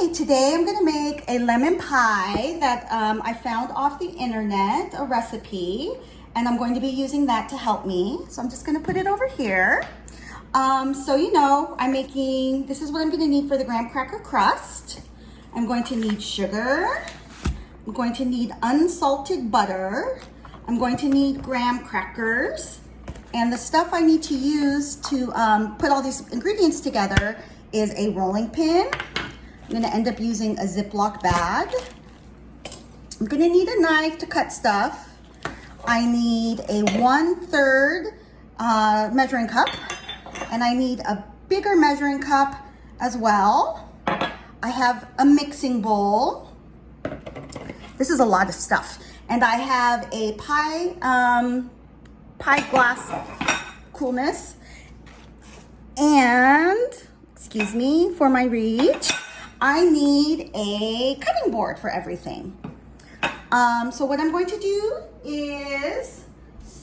Okay, today I'm gonna make a lemon pie that I found off the internet, a recipe, and I'm going to be using that to help me. So I'm just gonna put it over here. So you know, this is what I'm gonna need for the graham cracker crust. I'm going to need sugar. I'm going to need unsalted butter. I'm going to need graham crackers. And the stuff I need to use to put all these ingredients together is a rolling pin. I'm gonna end up using a Ziploc bag. I'm gonna need a knife to cut stuff. I need a 1/3 measuring cup, and I need a bigger measuring cup as well. I have a mixing bowl. This is a lot of stuff. And I have a pie glass coolness. And, excuse me for my reach, I need a cutting board for everything. So what I'm going to do is,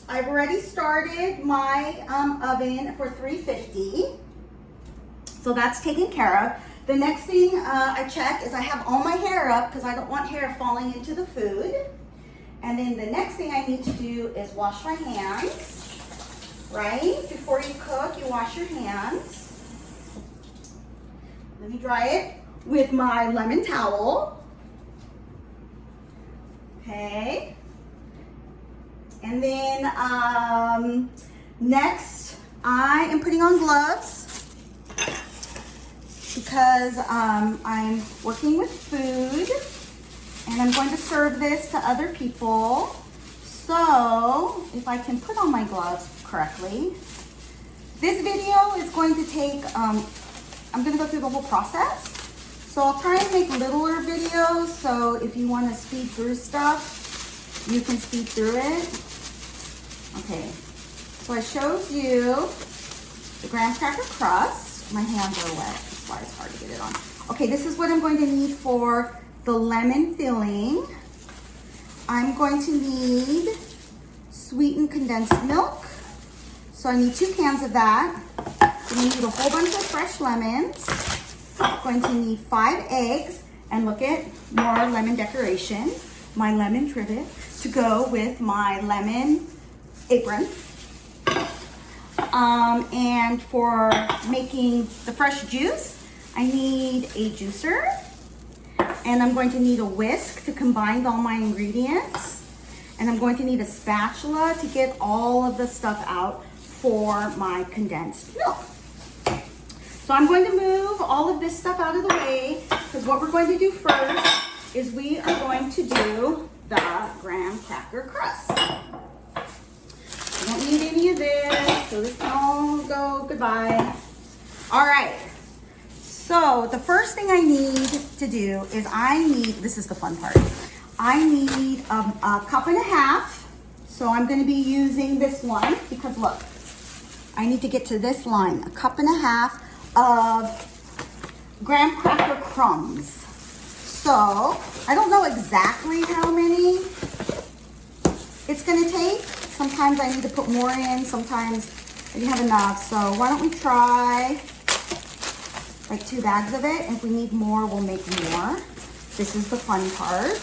I've already started my oven for 350. So that's taken care of. The next thing I check is I have all my hair up because I don't want hair falling into the food. And then the next thing I need to do is wash my hands, right? Before you cook, you wash your hands. Let me dry it with my lemon towel. Okay. And then next, I am putting on gloves because I'm working with food and I'm going to serve this to other people. So if I can put on my gloves correctly, this video is going to take, I'm going to go through the whole process. So I'll try and make littler videos, so if you want to speed through stuff, you can speed through it. Okay, so I showed you the graham cracker crust. My hands are wet, that's why it's hard to get it on. Okay, this is what I'm going to need for the lemon filling. I'm going to need sweetened condensed milk. So I need 2 cans of that. I'm going to need a whole bunch of fresh lemons. I'm going to need 5 eggs, and look at more lemon decoration, my lemon trivet to go with my lemon apron. And for making the fresh juice, I need a juicer, and I'm going to need a whisk to combine all my ingredients, and I'm going to need a spatula to get all of the stuff out for my condensed milk. So I'm going to move all of this stuff out of the way because what we're going to do first is we are going to do the graham cracker crust. I don't need any of this, so this can all go goodbye. All right, so the first thing I need to do is this is the fun part. I need a cup and a half. So I'm going to be using this one because look, I need to get to this line, a cup and a half of graham cracker crumbs. So I don't know exactly how many it's gonna take. Sometimes I need to put more in, sometimes I didn't have enough. So why don't we try like 2 bags of it? And if we need more, we'll make more. This is the fun part.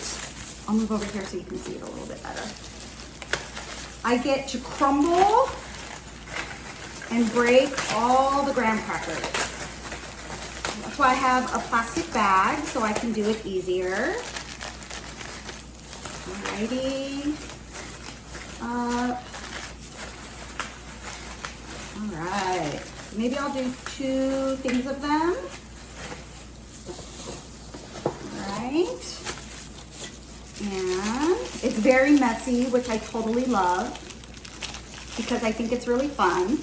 I'll move over here so you can see it a little bit better. I get to crumble and break all the graham crackers. That's why I have a plastic bag so I can do it easier. Alrighty. Alright. Maybe I'll do 2 things of them. Alright. And it's very messy, which I totally love because I think it's really fun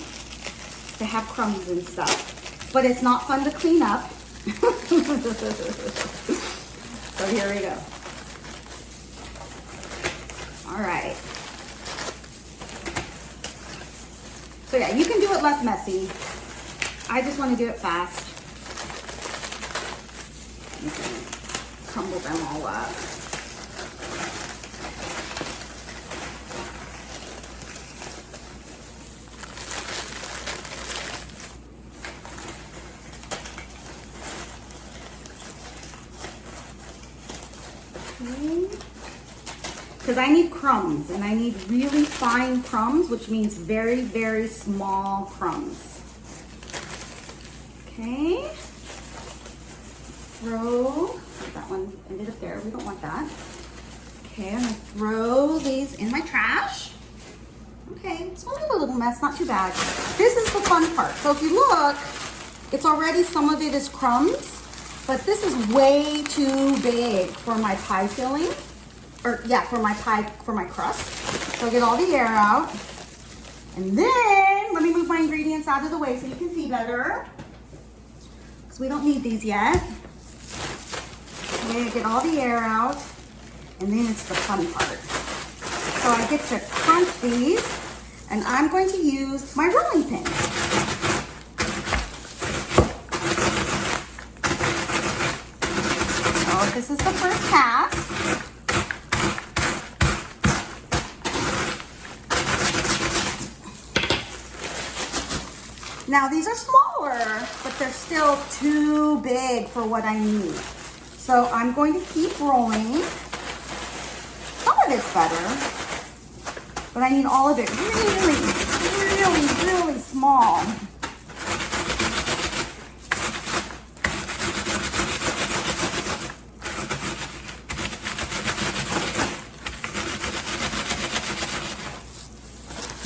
to have crumbs and stuff, but it's not fun to clean up. So here we go. All right. So yeah, you can do it less messy. I just want to do it fast. You can crumble them all up. Okay. Because I need crumbs, and I need really fine crumbs, which means very, very small crumbs. Okay. Throw, that one ended up there. We don't want that. Okay, I'm gonna throw these in my trash. Okay, so I have a little mess, not too bad. This is the fun part. So if you look, it's already, some of it is crumbs, but this is way too big for my pie filling. Or yeah, for my crust. So I'll get all the air out. And then, let me move my ingredients out of the way so you can see better. Because we don't need these yet. Okay, get all the air out. And then it's the fun part. So I get to crunch these, and I'm going to use my rolling pin. So this is the first pass. Now these are smaller, but they're still too big for what I need. So I'm going to keep rolling. Some of it's better, but I need all of it really, really, really small.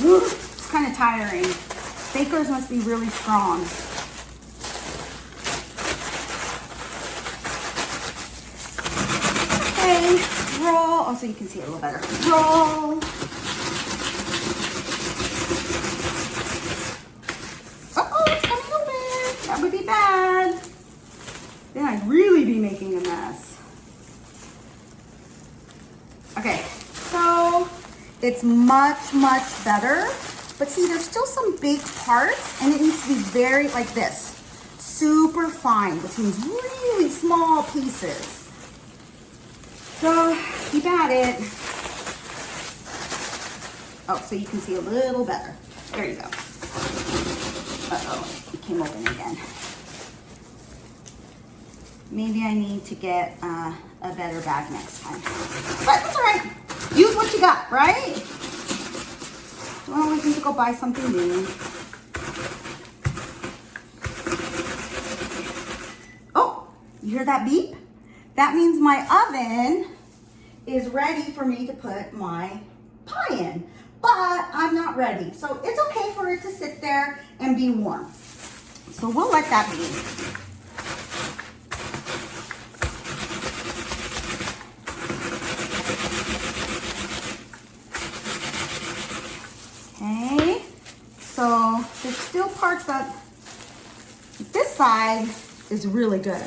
It's kind of tiring. Bakers must be really strong. Okay, roll. Oh, so you can see it a little better. Roll. Uh-oh, it's coming open. That would be bad. Then I'd really be making a mess. Okay, so it's much, much better. But see, there's still some big parts, and it needs to be very, like this, super fine, which means really small pieces. So keep at it. Oh, so you can see a little better. There you go. Uh-oh, it came open again. Maybe I need to get a better bag next time. But that's all right. Use what you got, right? Well, we need to go buy something new. Oh, you hear that beep? That means my oven is ready for me to put my pie in. But I'm not ready. So it's okay for it to sit there and be warm. So we'll let that be. Okay, so there's still parts that, this side is really good,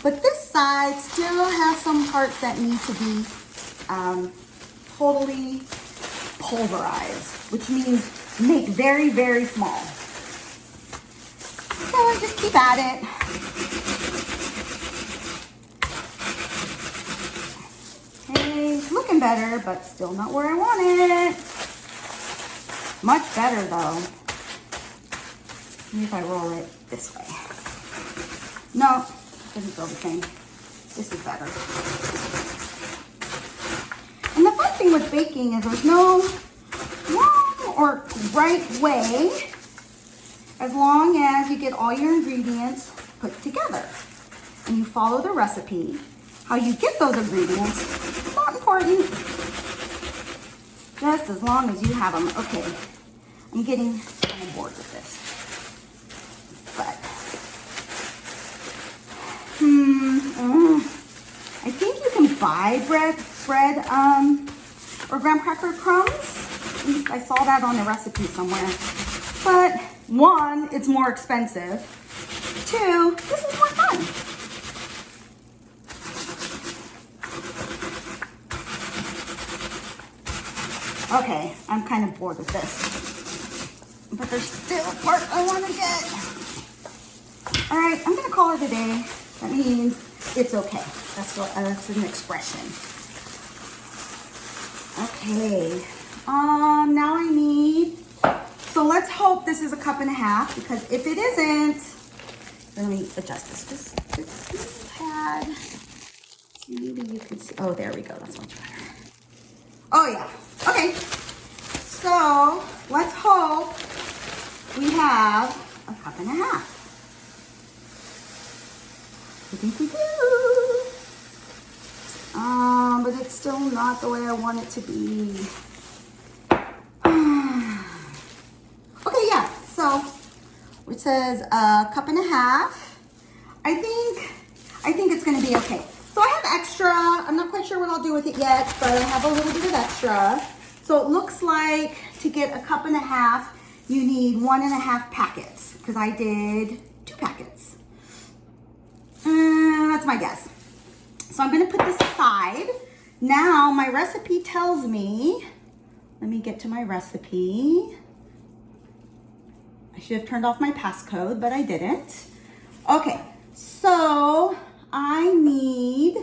but this side still has some parts that need to be totally pulverized, which means make very, very small. So I just keep at it. Okay, it's looking better, but still not where I want it. Much better though. Maybe if I roll it this way. No, it doesn't feel the same. This is better. And the fun thing with baking is there's no wrong or right way, as long as you get all your ingredients put together and you follow the recipe. How you get those ingredients is not important. Just as long as you have them. Okay, I'm getting kind of bored with this. But, I think you can buy bread or graham cracker crumbs. At least I saw that on the recipe somewhere. But one, it's more expensive. Two, this is more fun. Okay, I'm kind of bored with this. But there's still part I want to get. All right, I'm gonna call it a day. That means it's okay. That's an expression. Okay, now I need, so let's hope this is 1.5 cups, because if it isn't, let me adjust this just a pad. Maybe you can see. Oh, there we go. That's much better. Oh, yeah. Okay. So let's hope we have a cup and a half. I think we do. But it's still not the way I want it to be. Okay, yeah. So it says a cup and a half. I think it's going to be okay. So I have extra. I'm not quite sure what I'll do with it yet, but I have a little bit of extra. So it looks like to get a cup and a half, you need 1.5 packets, because I did 2 packets. That's my guess. So I'm going to put this aside. Now my recipe tells me, let me get to my recipe. I should have turned off my passcode, but I didn't. Okay, so I need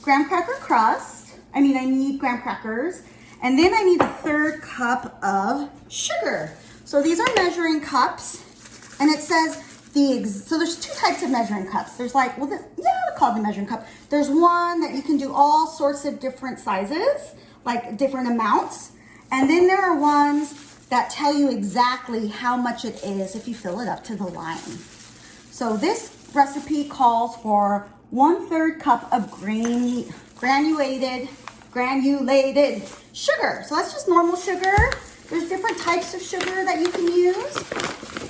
graham cracker crust. I need graham crackers. And then I need a 1/3 cup of sugar. So these are measuring cups. And it says so there's 2 types of measuring cups. There's like, they're called the measuring cup. There's one that you can do all sorts of different sizes, like different amounts. And then there are ones that tell you exactly how much it is if you fill it up to the line. So this recipe calls for 1/3 cup of granulated sugar. So that's just normal sugar. There's different types of sugar that you can use,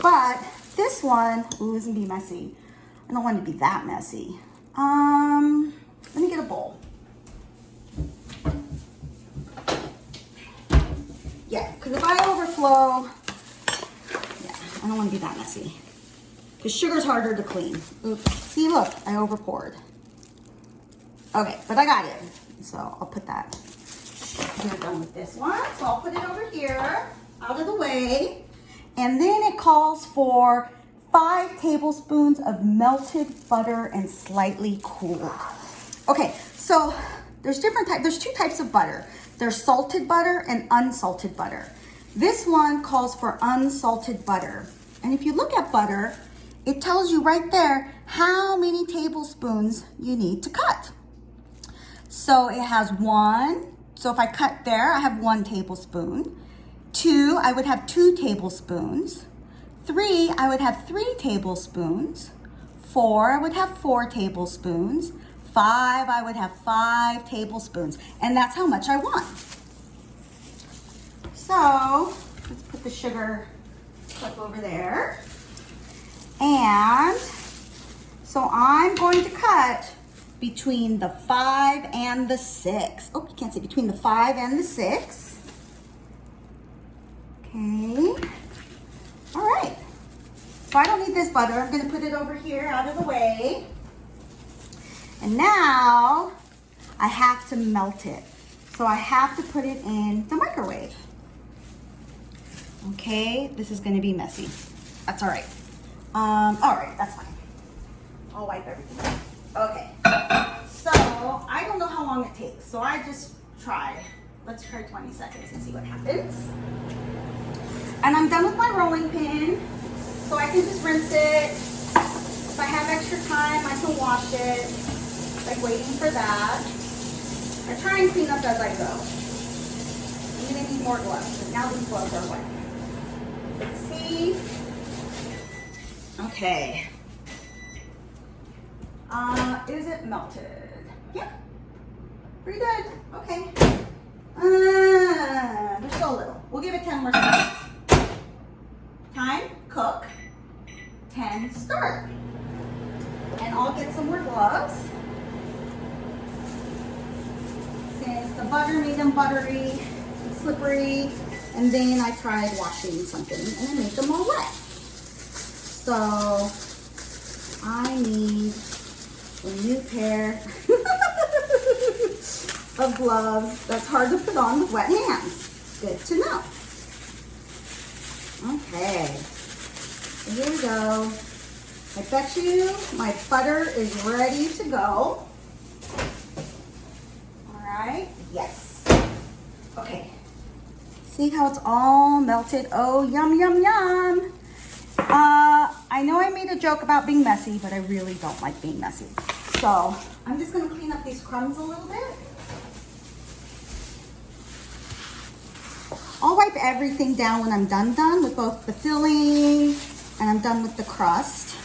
but this one, ooh, isn't be messy. I don't want it to be that messy. Let me get a bowl. Yeah, because if I overflow, yeah, I don't want to be that messy. Because sugar's harder to clean. Oops. See, look, I overpoured. Okay, but I got it. So I'll put that. We're done with this one. So I'll put it over here, out of the way. And then it calls for 5 tablespoons of melted butter and slightly cooled. Okay, so there's 2 types of butter. There's salted butter and unsalted butter. This one calls for unsalted butter. And if you look at butter, it tells you right there how many tablespoons you need to cut. So it has 1. So if I cut there, I have 1 tablespoon. 2, I would have 2 tablespoons. 3, I would have 3 tablespoons. 4, I would have 4 tablespoons. 5, I would have 5 tablespoons. And that's how much I want. So let's put the sugar cup over there. And so I'm going to cut between the 5 and the 6. Oh, you can't see, between the 5 and the 6. Okay. All right. So I don't need this butter. I'm going to put it over here out of the way. And now I have to melt it. So I have to put it in the microwave. Okay, this is going to be messy. That's all right. All right, that's fine. I'll wipe everything. Okay. So I don't know how long it takes. So I just try. Let's try 20 seconds and see what happens. And I'm done with my rolling pin. So I can just rinse it. If I have extra time, I can wash it. Like waiting for that. I try and clean up as I go. I'm gonna need more gloves, because now these gloves are wet. Let's see. Okay. Is it melted? Yeah. Pretty good. Okay. There's still a little. We'll give it 10 more seconds. Time, cook. 10, start. And I'll get some more gloves. Since the butter made them buttery and slippery, and then I tried washing something and I made them all wet. So I need a new pair of gloves that's hard to put on with wet hands. Good to know. Okay, so here we go. I bet you my butter is ready to go. All right, yes. Okay, see how it's all melted? Oh, yum, yum, yum. I know I made a joke about being messy, but I really don't like being messy. So I'm just gonna clean up these crumbs a little bit. I'll wipe everything down when I'm done with both the filling and I'm done with the crust.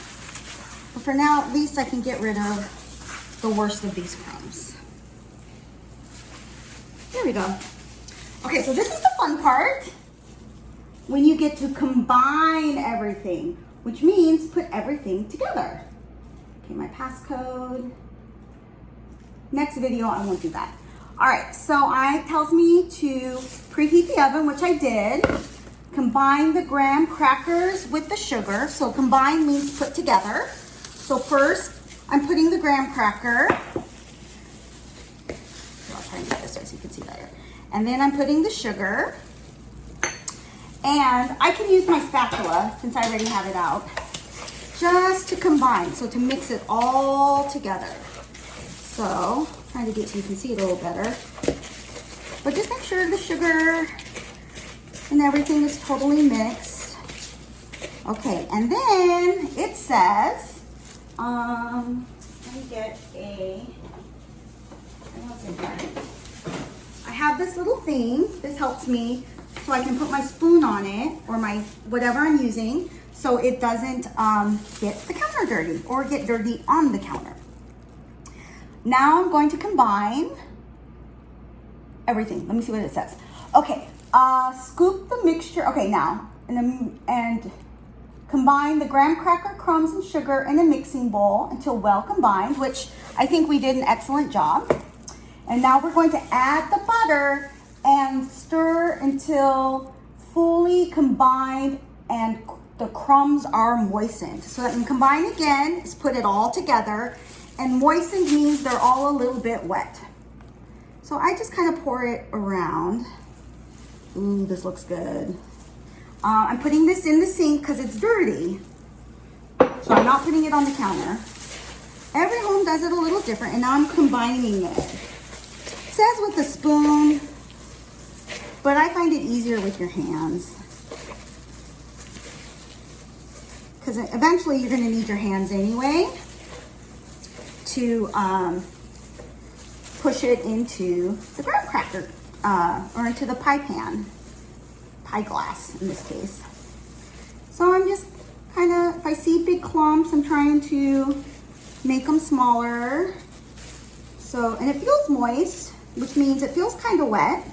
But for now, at least I can get rid of the worst of these crumbs. There we go. Okay, so this is the fun part. When you get to combine everything, which means put everything together. Okay, my passcode. Next video, I won't do that. All right, so it tells me to preheat the oven, which I did. Combine the graham crackers with the sugar. So combine means put together. So first, I'm putting the graham cracker. I'll try and get this way so you can see better. And then I'm putting the sugar. And I can use my spatula, since I already have it out, just to combine, so to mix it all together. So, trying to get so you can see it a little better. But just make sure the sugar and everything is totally mixed. Okay, and then it says, let me get what's in here? I have this little thing. This helps me so I can put my spoon on it or my whatever I'm using so it doesn't get the counter dirty or get dirty on the counter. Now I'm going to combine everything. Let me see what it says. Okay, scoop the mixture. Okay, now and combine the graham cracker, crumbs, and sugar in a mixing bowl until well combined, which I think we did an excellent job. And now we're going to add the butter and stir until fully combined and the crumbs are moistened. So that when combine again is put it all together, and moistened means they're all a little bit wet. So I just kind of pour it around. Ooh, this looks good. I'm putting this in the sink because it's dirty. So I'm not putting it on the counter. Every home does it a little different, and now I'm combining it. It says with a spoon, but I find it easier with your hands. Because eventually you're gonna need your hands anyway to push it into the graham cracker or into the pie pan, pie glass in this case. So I'm just kind of, if I see big clumps, I'm trying to make them smaller. So, and it feels moist, which means it feels kind of wet.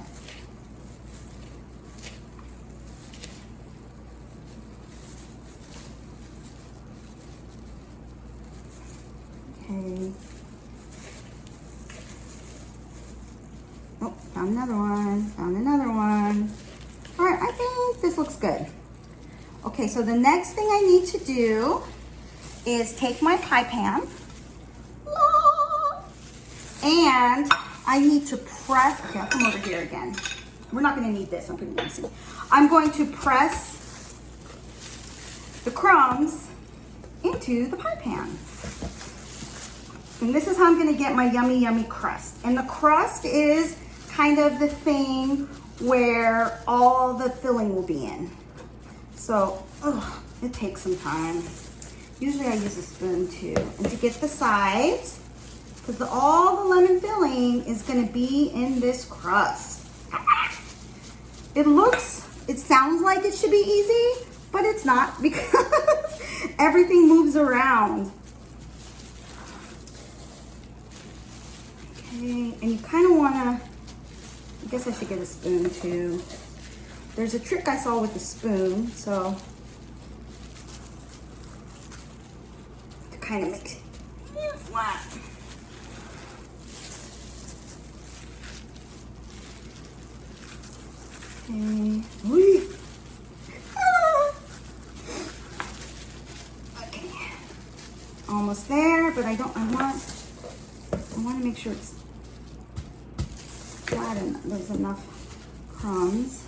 Okay. Oh, found another one, found another one. All right, I think this looks good. Okay, so the next thing I need to do is take my pie pan. And I need to press, okay, I'll come over here again. We're not gonna need this, I'm pretty messy. I'm going to press the crumbs into the pie pan. And this is how I'm gonna get my yummy, yummy crust. And the crust is kind of the thing where all the filling will be in. So, it takes some time. Usually I use a spoon too. And to get the sides, because all the lemon filling is gonna be in this crust. It sounds like it should be easy, but it's not because everything moves around. Okay, and you kind of wanna, I guess I should get a spoon too. There's a trick I saw with the spoon, so to kind of make it flat. Okay. Okay. Almost there, but I want to make sure it's flat and there's enough crumbs.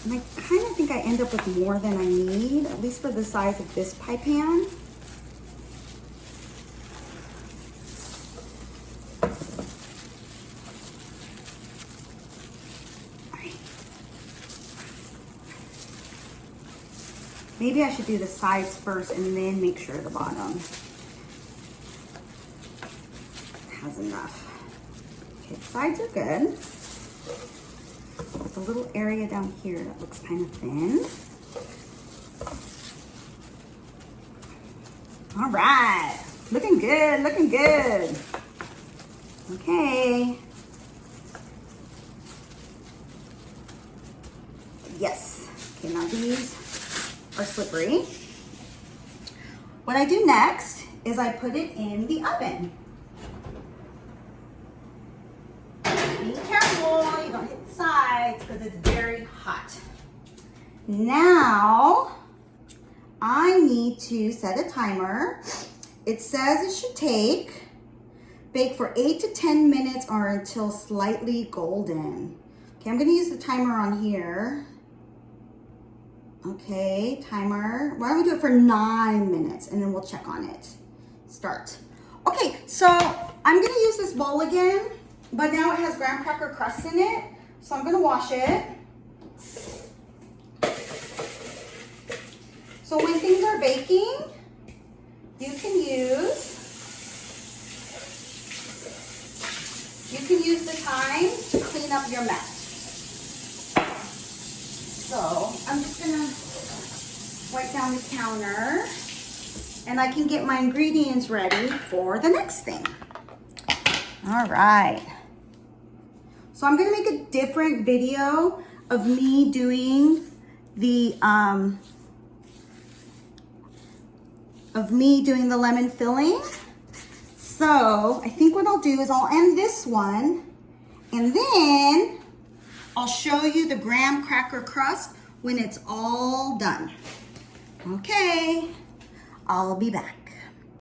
And I kind of think I end up with more than I need, at least for the size of this pie pan. Maybe I should do the sides first and then make sure the bottom. has enough. Okay, the sides are good. There's a little area down here that looks kind of thin. All right, looking good, looking good. Okay. Yes. Okay, now these are slippery. What I do next is I put it in the oven. Be careful, you don't hit the sides because it's very hot. Now, I need to set a timer. It says it should bake for 8 to 10 minutes or until slightly golden. Okay, I'm gonna use the timer on here. Okay, timer. Why don't we do it for 9 minutes and then we'll check on it. Start. Okay, so I'm gonna use this bowl again, but now it has graham cracker crust in it. So I'm gonna wash it. So when things are baking, you can use the time to clean up your mess. So I'm just gonna wipe down the counter and I can get my ingredients ready for the next thing. All right. So I'm gonna make a different video of me doing the lemon filling. So I think what I'll do is I'll end this one and then I'll show you the graham cracker crust when it's all done. Okay, I'll be back.